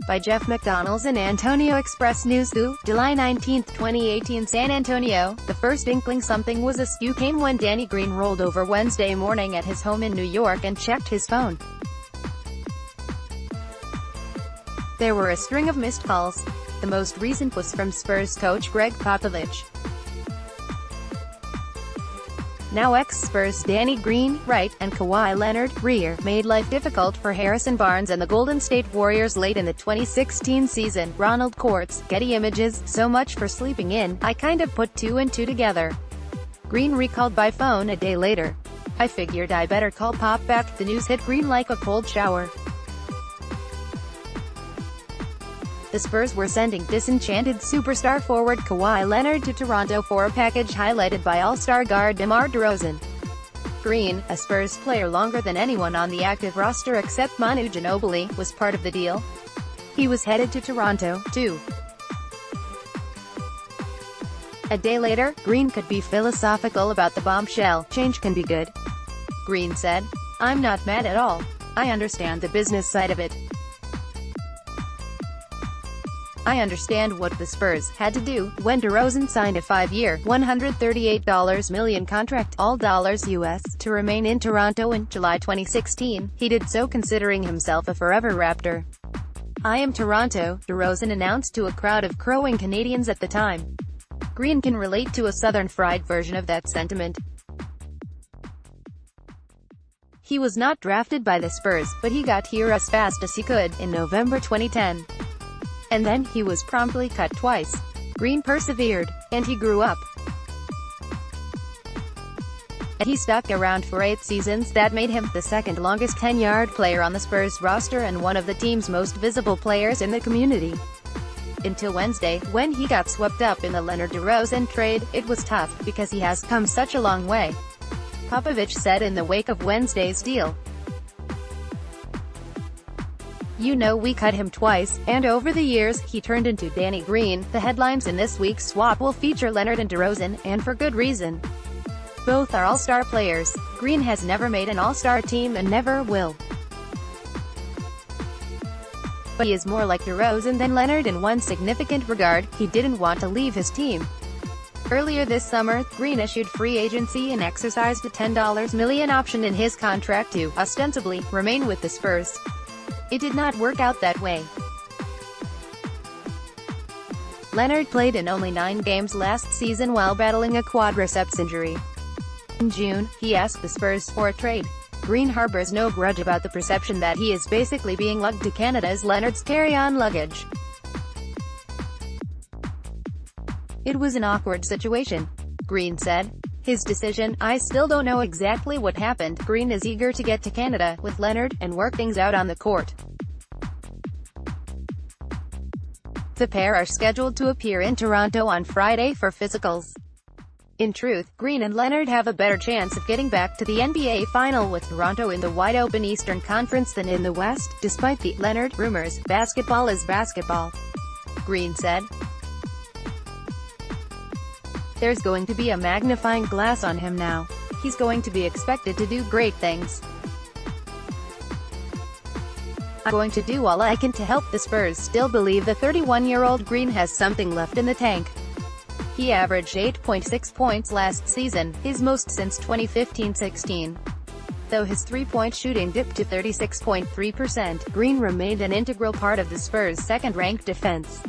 by Jeff McDonald'sAn Antonio Express NewsThu, July 19, 2018 San Antonio. The first inkling something was askew came when Danny Green rolled over Wednesday morning at his home in New York and checked his phone. There were a string of missed calls. The most recent was from Spurs coach Gregg Popovich. Now ex-Spurs Danny Green, right, and Kawhi Leonard, rear, made life difficult for Harrison Barnes and the Golden State Warriors late in the 2016 season. Ronald Cortes, Getty Images. So much for sleeping in, I kind of put two and two together. Green recalled by phone a day later. I figured I better call Pop back. The news hit Green like a cold shower. The Spurs were sending disenchanted superstar forward Kawhi Leonard to Toronto for a package highlighted by All-Star guard Leonard-DeRozan. Green, a Spurs player longer than anyone on the active roster except Manu Ginobili, was part of the deal. He was headed to Toronto, too. A day later, Green could be philosophical about the bombshell. Change can be good. Green said, "I'm not mad at all. I understand the business side of it. I understand what the Spurs had to do when DeRozan signed a 5-year, $138 million contract, all dollars US, to remain in Toronto in July 2016. He did so considering himself a forever Raptor. I am Toronto," DeRozan announced to a crowd of crowing Canadians at the time. Green can relate to a Southern fried version of that sentiment. He was not drafted by the Spurs, but he got here as fast as he could, in November 2010. And then, he was promptly cut twice. Green persevered. And he grew up. And he stuck around for 8 seasons. That made him the second longest tenured player on the Spurs roster and one of the team's most visible players in the community. Until Wednesday, when he got swept up in the Leonard-DeRozan trade. It was tough, because he has come such a long way, Popovich said in the wake of Wednesday's deal. "You know, we cut him twice, and over the years, he turned into Danny Green." The headlines in this week's swap will feature Leonard and DeRozan, and for good reason. Both are all-star players. Green has never made an all-star team and never will. But he is more like DeRozan than Leonard in one significant regard: he didn't want to leave his team. Earlier this summer, Green issued free agency and exercised a $10 million option in his contract to, ostensibly, remain with the Spurs. It did not work out that way. Leonard played in only 9 games last season while battling a quadriceps injury. In June, he asked the Spurs for a trade. Green harbors no grudge about the perception that he is basically being lugged to Canada as Leonard's carry-on luggage. "It was an awkward situation," Green said. His decision, "I still don't know exactly what happened." Green is eager to get to Canada, with Leonard, and work things out on the court. The pair are scheduled to appear in Toronto on Friday for physicals. In truth, Green and Leonard have a better chance of getting back to the NBA Final with Toronto in the wide-open Eastern Conference than in the West, despite the Leonard rumors. "Basketball is basketball," Green said. "There's going to be a magnifying glass on him now. He's going to be expected to do great things. I'm going to do all I can to help the Spurs still believe." The 31-year-old Green has something left in the tank. He averaged 8.6 points last season, his most since 2015-16. Though his three-point shooting dipped to 36.3%, Green remained an integral part of the Spurs' second-ranked defense.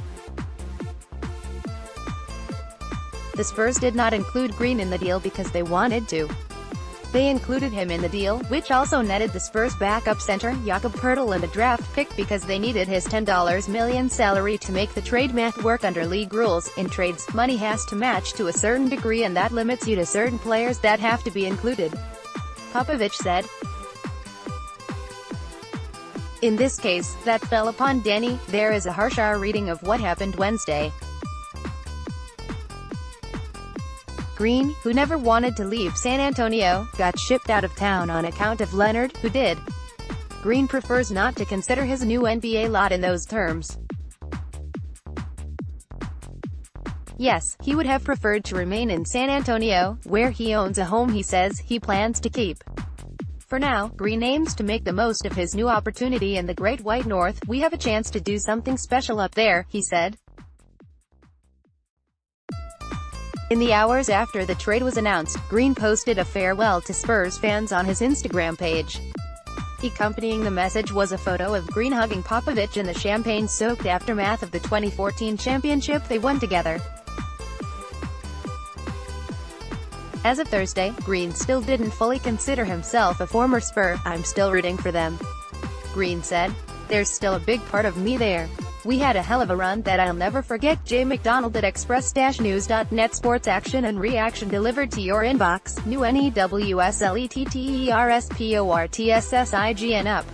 The Spurs did not include Green in the deal because they wanted to. They included him in the deal, which also netted the Spurs' backup center, Jakob Poeltl, and a draft pick because they needed his $10 million salary to make the trade math work under league rules. In trades, money has to match to a certain degree, and that limits you to certain players that have to be included, Popovich said. In this case, that fell upon Danny. There is a harsher reading of what happened Wednesday. Green, who never wanted to leave San Antonio, got shipped out of town on account of Leonard, who did. Green prefers not to consider his new NBA lot in those terms. Yes, he would have preferred to remain in San Antonio, where he owns a home he says he plans to keep. For now, Green aims to make the most of his new opportunity in the Great White North. "We have a chance to do something special up there," he said. In the hours after the trade was announced, Green posted a farewell to Spurs fans on his Instagram page. Accompanying the message was a photo of Green hugging Popovich in the champagne-soaked aftermath of the 2014 championship they won together. As of Thursday, Green still didn't fully consider himself a former Spur. "I'm still rooting for them," Green said. "There's still a big part of me there. We had a hell of a run that I'll never forget." J. McDonald at express-news.net. Sports action and reaction delivered to your inbox. New NewsThu. Up.